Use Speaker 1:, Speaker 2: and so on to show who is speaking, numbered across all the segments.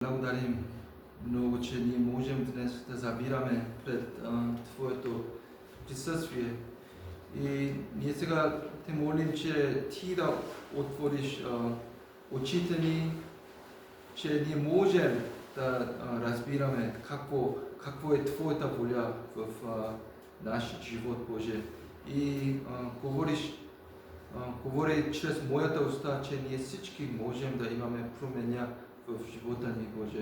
Speaker 1: Благодарим много, че ние можем днес да забираме пред Твоето присъствие. И ние сега те молим, че Ти да отвориш очите ни, че ние можем да разбираме какво е Твоята воля в нашия живот, Боже. И говори чрез моята уста, че ние всички можем да имаме променя в живота ни, Боже.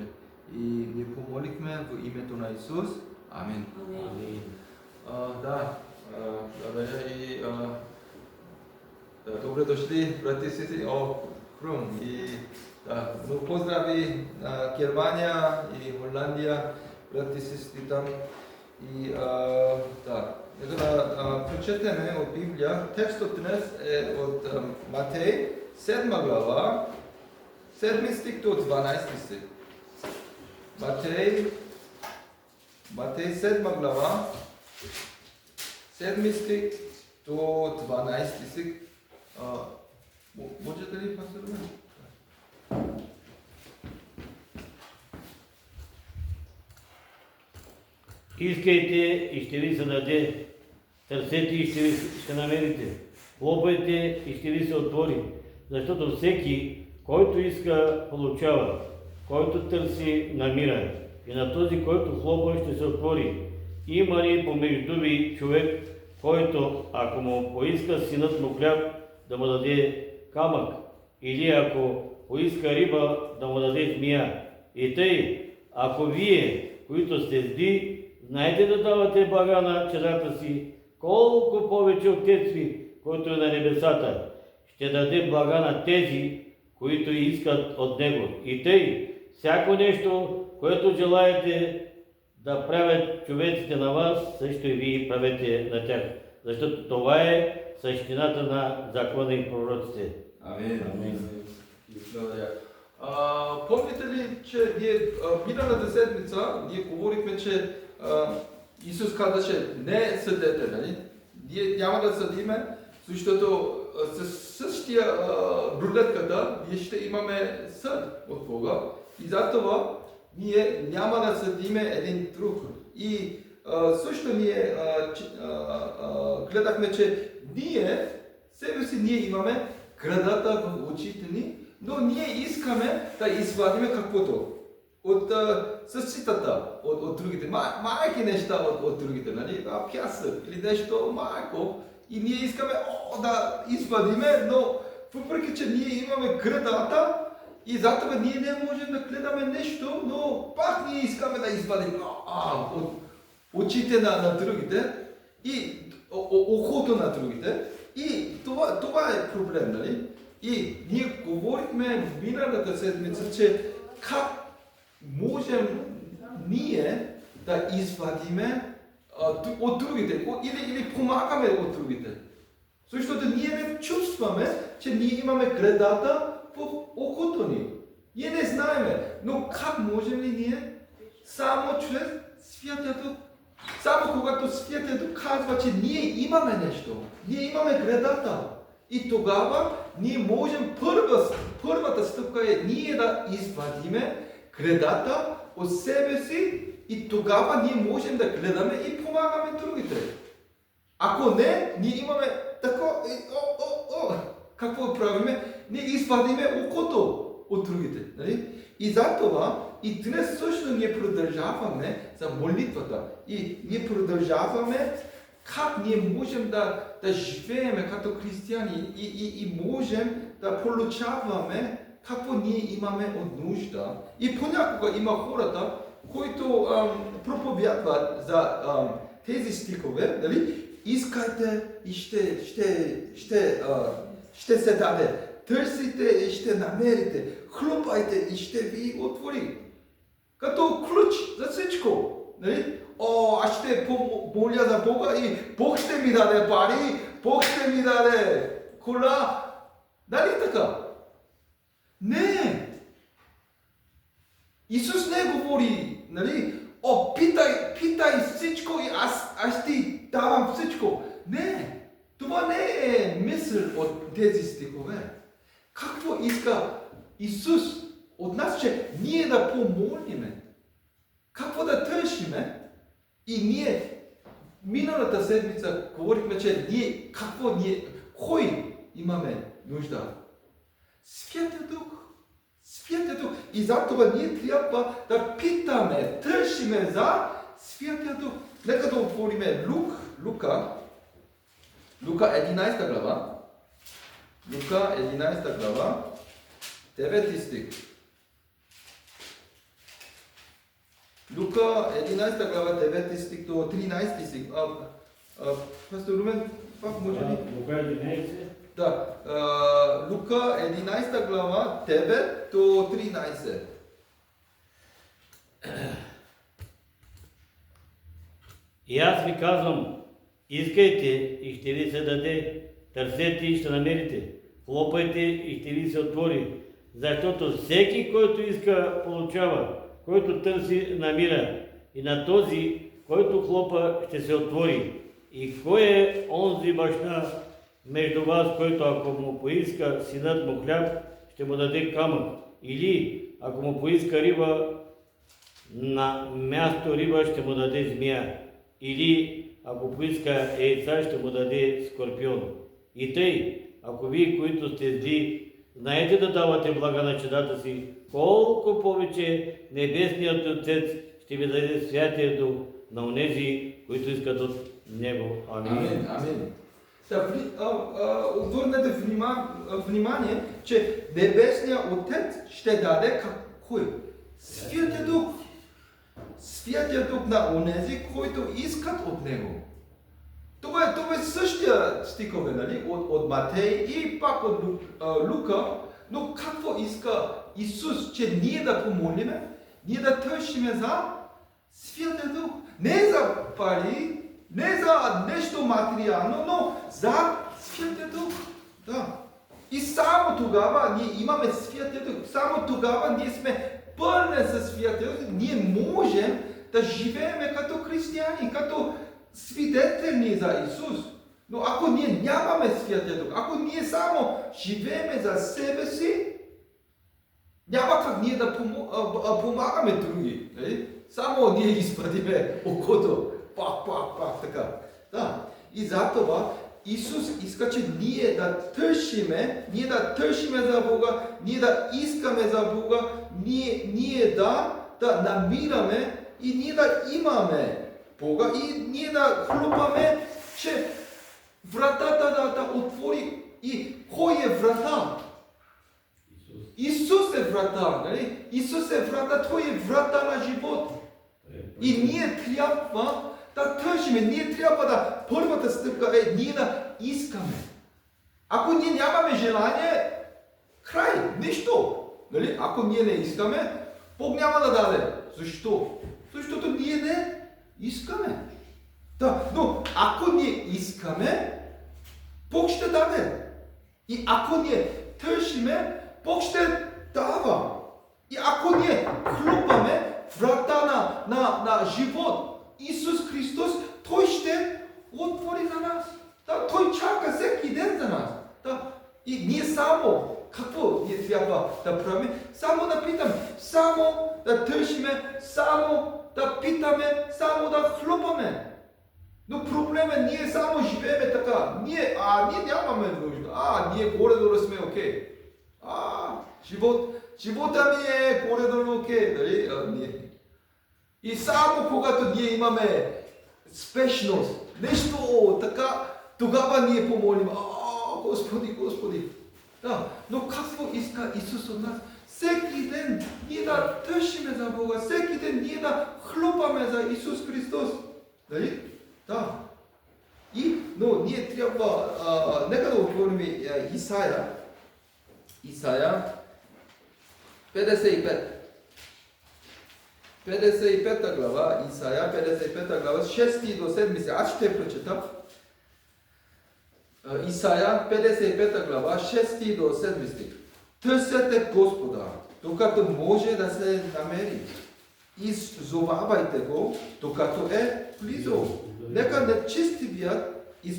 Speaker 1: И ние помолихме в името на Исус. Амин.
Speaker 2: Амин.
Speaker 1: И добре дошли, брати и сестри. Хрум. И много поздрави на Германия и Холандия, брати и сестри там. И нека да прочетеме от Библия. Текстът днес е от Матей, 7 глава, 7 стих до 12 стих. Матей 7 глава, 7 стих до 12 стих. Можете ли пастор?
Speaker 2: Искайте и ще ви се даде, търсете и ще намерите, хлопайте и ще ви се отвори, защото всеки, който иска, получава, който търси, намира, и на този, който хлопа, ще се отвори. Има ли помежду ви човек, който, ако му поиска синът му хляб, да му даде камък, или ако поиска риба, да му даде змия? И тъй, ако вие, които сте зли, знаете да давате блага на чедата си, колко повече Отец ви, който е на небесата, ще даде блага на тези, които искат от Него. И тъй, всяко нещо, което желаете да правят човеците на вас, също и вие правете на тях. Защото това е същината на закона и пророците.
Speaker 1: Амин. Благодаря. Помните ли, че ние миналата седмица ние говорихме, че Исус казаше не съдете, нали? Ние няма да съдиме, защото със същия рулетката ние ще имаме съд от Бога и затова ние няма да съдиме един друг. И също ние гледахме, че ние, себе си ние имаме градата в очите ни, но ние искаме да извадиме каквото от същитата, от другите, майки неща от другите, нали? Пясък или нещо майко. И ние искаме да извадиме, но въпреки, че ние имаме градата, и затова ние не можем да гледаме нещо, но пак ние искаме да извадим от очите на другите и ухото на другите. И това е проблем, нали? И ние говорихме в миналата седмица, че как можем ние да извадиме от другите, или помагаме от другите. Защото ние не чувстваме, че ние имаме гредата в окото ни. Ние не знаеме, но как можем ли ние? Само чрез Святия Дух. Само когато Святия Дух казва, че ние имаме нещо, ние имаме гредата. И тогава ние можем, първата стъпка е ние да извадиме гредата от себе си и тогава ние можем да гледаме и помагаме другите. Ако не, ние имаме какво правиме? Ние извадиме окото от другите. Нали? И затова и днес също ние продължаваме за молитвата. И ние продължаваме как ние можем да живеем като християни и можем да получаваме какво ние имаме от нужда. И понякога има хората, които проповядват за тези стихове, нали? Искайте и ще се даде. Търсите и ще намерите. Хлопайте и ще ви отвори. Като ключ за всичко. Нали? Аз ще моля за Бога и Бог ще ми даде пари, Бог ще ми даде кола. Нали така? Не! Исус не говори, нали? Питай всичко и аз ти давам всичко. Не! Това не е мисъл от тези стихове. Какво иска Исус от нас, че ние да помолиме, какво да търсиме, и ние миналата седмица говорихме, че кой имаме нужда? Святия Дух. Святия Дух. И затова ние трябва да питаме, търсиме за Святия Дух. Нека да отвориме Лука 11 глава. Лука 11 глава, 9 стих. Лука 11 глава, 9 стих до 13 стих. Пастор Румен, пак може ли?
Speaker 2: Лука 11.
Speaker 1: Да, Лука 11 глава, 9 до 13.
Speaker 2: И аз ви казвам, искайте и ще ви се даде, търсете и ще намерите, хлопайте и ще ви се отвори, защото всеки, който иска, получава, който търси, намира, и на този, който хлопа, ще се отвори. И кой е онзи баща между вас, който ако му поиска синът му хляб, ще му даде камък, или ако му поиска риба, на място риба ще му даде змия, или ако поиска яйца, ще му даде скорпион. И тъй, ако вие, които сте зли, знаете да давате блага на чедата си, колко повече Небесният Отец ще ви даде Святия Дух на онези, които искат от Него. Амин.
Speaker 1: Амин. Обърнете внимание, че Небесният Отец ще даде кой? Святия Дух. Святия Дух на онези, които искат от Него. Това е същия стихове, нали? От Матей и пак от Лука, но какво иска Исус, че ние да помолиме, ние да търсиме за Святия Дух. Не за пари, не за нещо материално, но за Святия Дух. Да. И само тогава ние имаме Святия Дух, само тогава ние сме пълни със Святия Дух, ние можем да живеем като християни, като свидетели за Исус. Но ако ние нямаме Святия Дух, ако ние само живеем за себе си, няма как ние да помагаме други. Само ние изпадиме окото. Пак, така. Да. И затова Исус иска, че ние да търсиме за Бога, ние да искаме за Бога, ние да намираме и ние да имаме Бога и ние да хлопаме, че вратата да отвори. И кой е врата? Исус е врата, нали? Исус е врата, Той е врата на живот. И ние трябва да търсиме, ние трябва да, първата стъпка е ние да искаме. Ако ние нямаме желание, край, нищо. Нали? Ако ние не искаме, Бог няма да даде. Защо? Защото ние не искаме. Да, но ако ние искаме, Бог ще даде. И ако ние търсиме, Бог ще дава. И ако ние хлопаме врата на живот, Исус Христос, Той ще отвори за нас. Да, Той чака всеки ден за нас. Да. И ние само, какво ние трябва да правим? Само да питаме, само да търсиме, само да питаме, само да хлопаме. Но проблема е, ние само живееме така. Ние нямаме нужда. Ние горе-долу сме окей. Живота ми е горе-долу окей. Дали? И само когато ние имаме спешност, нещо така, тогава ние помолим. Господи. Да. Но какво иска Исус от нас? Всеки ден ние да търсиме за Бога, всеки ден ние да хлопаме за Исус Христос. Дали? Да. Но ние трябва, нека да отворим Исаия 55. 55 глава, Исаия 55 глава, 6 до 7. Аз ще прочета. Исаия 55 глава, 6 до 7 стих. Търсете Господа, докато може да се намери. Иззовавайте го, докато е близо. Нека нечестивият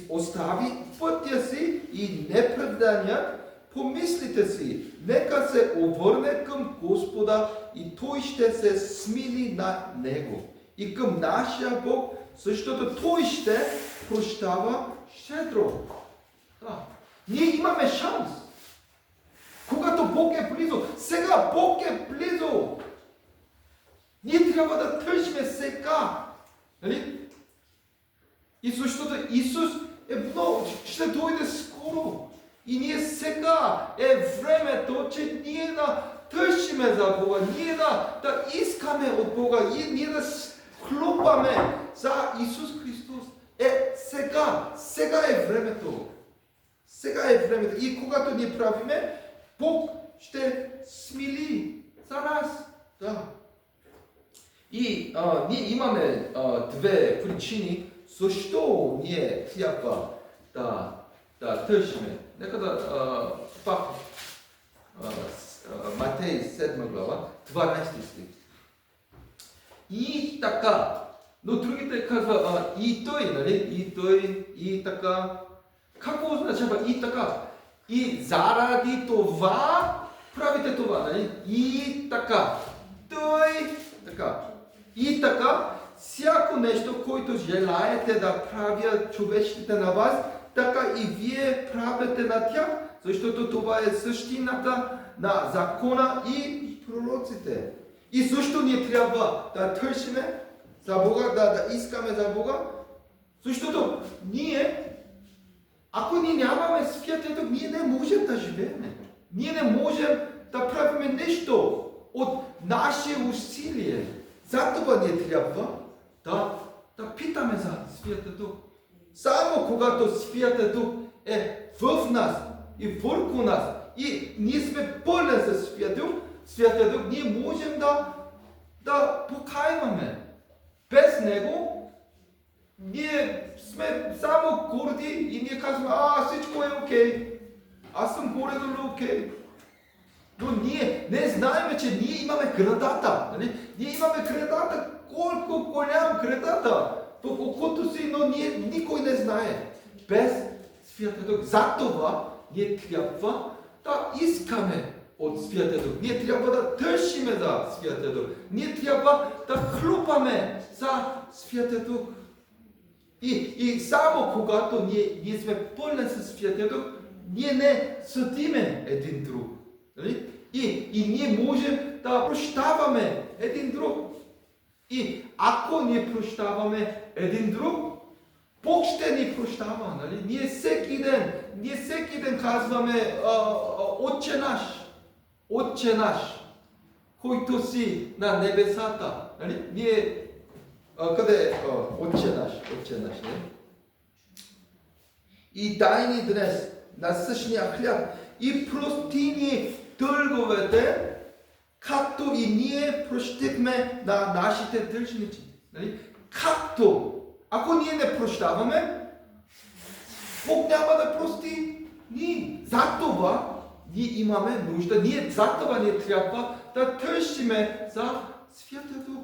Speaker 1: остави пътя си и неправданият помислите си, нека се обърне към Господа и Той ще се смили на него. И към нашия Бог, защото Той ще прощава щедро. Да. Ние имаме шанс. Когато Бог е близо, сега Бог е близо. Ние трябва да търсим сега. Нали? И защото Исус е много, ще дойде скоро. И ние сега е времето, че ние да търсиме за Бога, ние да искаме от Бога, и ние да хлопаме за Исус Христос. Сега е времето. Сега е времето. И когато ние правиме, Бог ще смили за нас. Да. И ние имаме две причини, защо ние трябва да търсиме. Нека да пак Матей 7 глава, 12 стих. И така, но другите казва и той, нали? И той, и така. Какво означава и така? И заради това правите това, нали? И така. Той, така. И така, всяко нещо, което желаете да правят човечите на вас, така и вие правите на тях, защото това е същината на закона и пророците. И също ние трябва да търсиме за Бога, да искаме за Бога, защото ние, ако ние нямаме Святия Дух, ние не можем да живеем. Ние не можем да правим нещо от наше усилие. Затова ние трябва да питаме за Святия Дух. Само когато Святия Дух е в нас и върху нас и ние сме пълни с Святия Дух, ние можем да покаиваме. Без Него ние сме само горди и ние казваме, всичко е окей. Аз съм горе-долу окей. Но ние не знаем, че ние имаме градата. Нали? Ние имаме градата, колко голям градата в окото си, но никой не знае. Без Святия Дух. Затова ние трябва да искаме от Святия Дух. Ние трябва да търсиме за Святия Дух. Ние трябва да хлопаме за Святия Дух. И само когато ние сме пълни със Святия Дух, ние не съдиме един друг. И ние можем да прощаваме един друг. И ако ние прощаваме един друг, Бог ще ни прощава. Нали? Ние всеки ден казваме Отче наш, който си на небесата. Нали? Ние къде е Отче наш? Не? И дай ни днес насъщния хляб и прости ни дълговете, както и ние простихме на нашите дължници. Нали? Както. Ако ние не прощаваме, Бог няма да прости ни. Затова ние имаме нужда, затова ние трябва да търсиме за Святия Дух.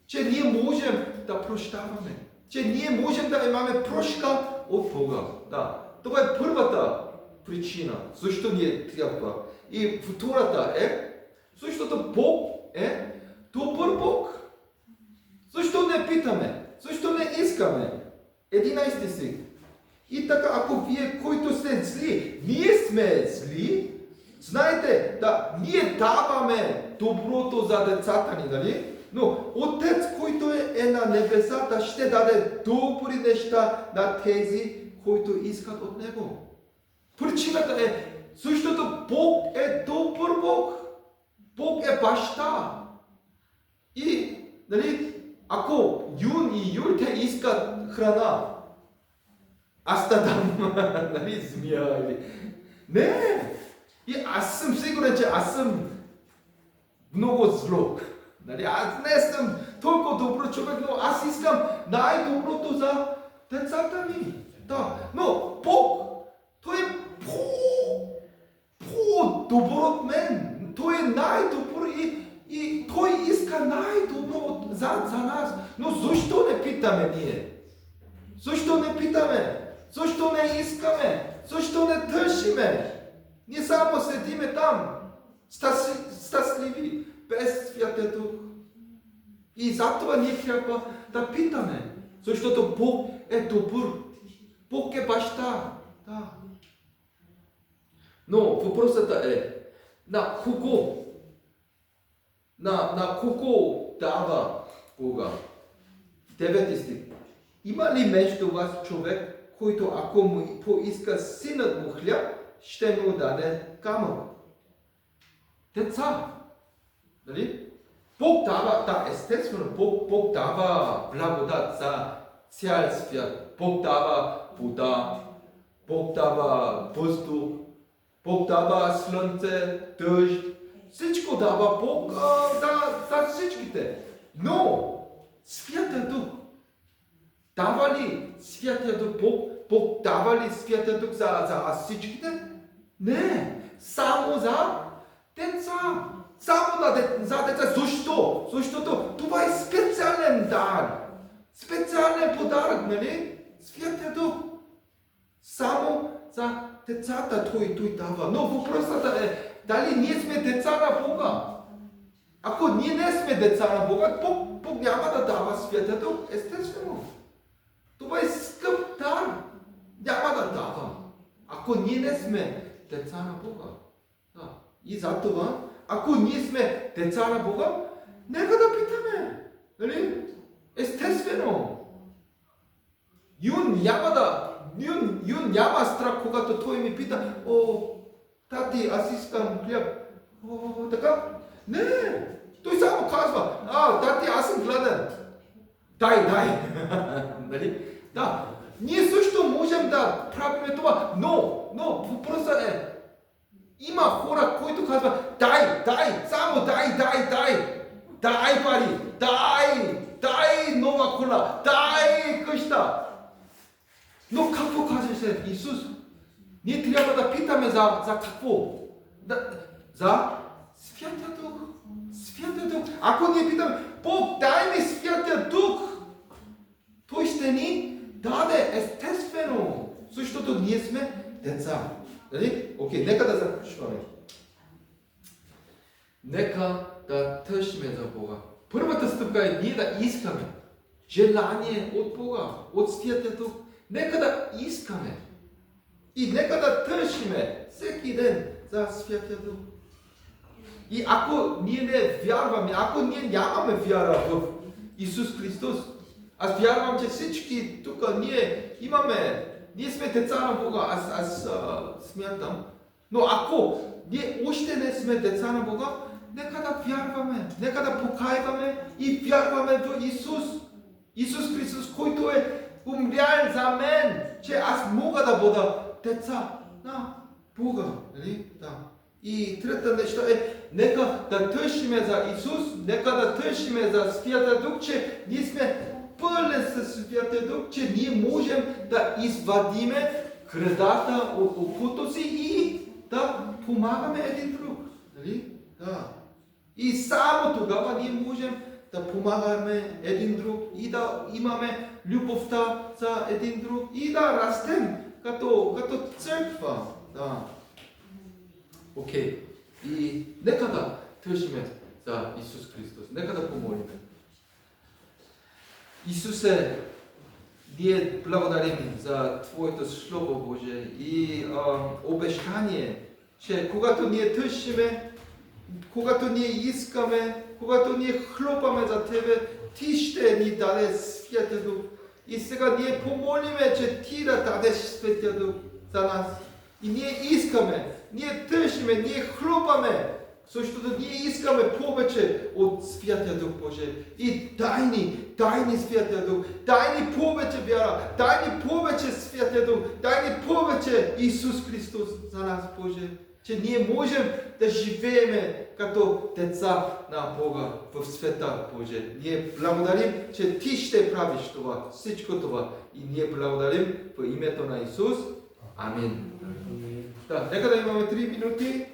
Speaker 1: Че ние можем да прощаваме. Че ние можем да имаме прошка от Бога. Да. Това е първата причина, защо ние трябва. И втората е, защото Бог е добър Бог. Защо не питаме? Защо не искаме? 11 стих. И така, ако вие, които сте зли, ние сме зли, знаете, ние даваме доброто за децата ни, нали? Но Отец, който е на небесата, ще даде добри неща на тези, които искат от Него. Причината е, защото Бог е добър Бог. Бог е баща. И, нали, ако Юн и Юлте искат храна, аз да дам, нали, змия или... Не! И аз съм сигурен, че аз съм много зло. Нали, аз не съм толкова добър човек, но аз искам най-доброто за децата ми. Да. Но Бог, Той е по-добър от мен. Той е най-добър и Той иска най-добро за нас. Но защо не питаме ние? Защо не питаме? Защо не искаме? Защо не търсиме? Ние само седиме там, щастливи, без Святия Дух. И затова ние трябва да питаме, защото Бог е добър. Бог е баща. Да. Но въпросът е, на кого дава Бога? 9 стих. Има ли между вас човек, който ако му поиска синът му хляб, ще му даде камък? Деца. Нали? Бог дава, да, естествено, Бог дава благодат за цял свят. Бог дава вода, Бог дава въздух, Бог дава слънце, дъжд. Всичко дава Бог за всичките. Но Святия Дух дава ли Святия Дух Бог дава ли Святия Дух за всичките? Не, само за деца. Само за деца. Защо? Защото това е специален дар. Специален подарък, нали? Святия Дух. Само за децата той дава. Но въпросът е, дали ние сме деца на Бога? Ако ние не сме деца на Бога, Бог няма да дава Святия Дух. Естествено. Това е скъп дар. Няма да дава. Ако ние не сме деца на Бога. Да. И затова, ако ние сме деца на Бога, нека да питаме. Нали? Естествено. Юн няма страх, когато той ми пита, тати, аз искам хляб. Така? Не. Той само казва, тати, аз съм гладен. Дай. Нали? Да. Ние също можем да правим това, но въпросът е, има хора, които казват, дай, само дай, дай пари, дай нова кола, дай къща. Но какво казваше Исус? Ние трябва да питаме за какво? За Святия Дух. Святия Дух. Ако ние питаме, Бог, дай ми Святия Дух, той ще ни даде естествено, защото ние сме деца. Нали? Окей, нека да започваме. Нека да търсим за Бога. Първата стъпка е ние да искаме желание от Бога, от Святия Дух. Нека да искаме. И нека да търсиме всеки ден за Святия Дух. И ако ние не вярваме, ако ние нямаме вяра в Исус Христос, аз вярвам, че всички тук ние сме деца на Бога, аз смятам. Но ако ние още не сме деца на Бога, нека да вярваме, нека да покайваме и вярваме в Исус. Исус Христос, който е умрял за мен, че аз мога да бъда деца на Бога. Нали? Да. И трета неща е, нека да търсиме за Исус, нека да търсиме за Святия Дух, че ние сме пълен със Святия Дух, че ние можем да извадиме кредата от окото си и да помагаме един друг. Нали? Да. И само тогава ние можем да помагаме един друг и да имаме любовта за един друг и да растем като църква. Да. Окей. И нека да търсиме за Исус Христос. Нека да помолим. Исусе, ние благодарим за Твоето Слово Божие и обещание, че когато ние търсиме, когато ние искаме, когато ние хлопаме за Тебе, Ти ще ни даде Святия Дух. И сега ние помолиме, че Ти да дадеш Святия Дух за нас. И ние искаме, ние търсиме, ние хлопаме, защото ние искаме повече от Святия Дух Божие. И дай ни Святия Дух, дай ни повече вяра, дай ни повече Святия Дух, дай ни повече Исус Христос за нас, Боже. Че ние можем да живееме като деца на Бога в света, Боже. Ние благодарим, че Ти ще правиш това, всичко това. И ние благодарим в името на Исус. Амин. Да, нека да имаме 3 минути.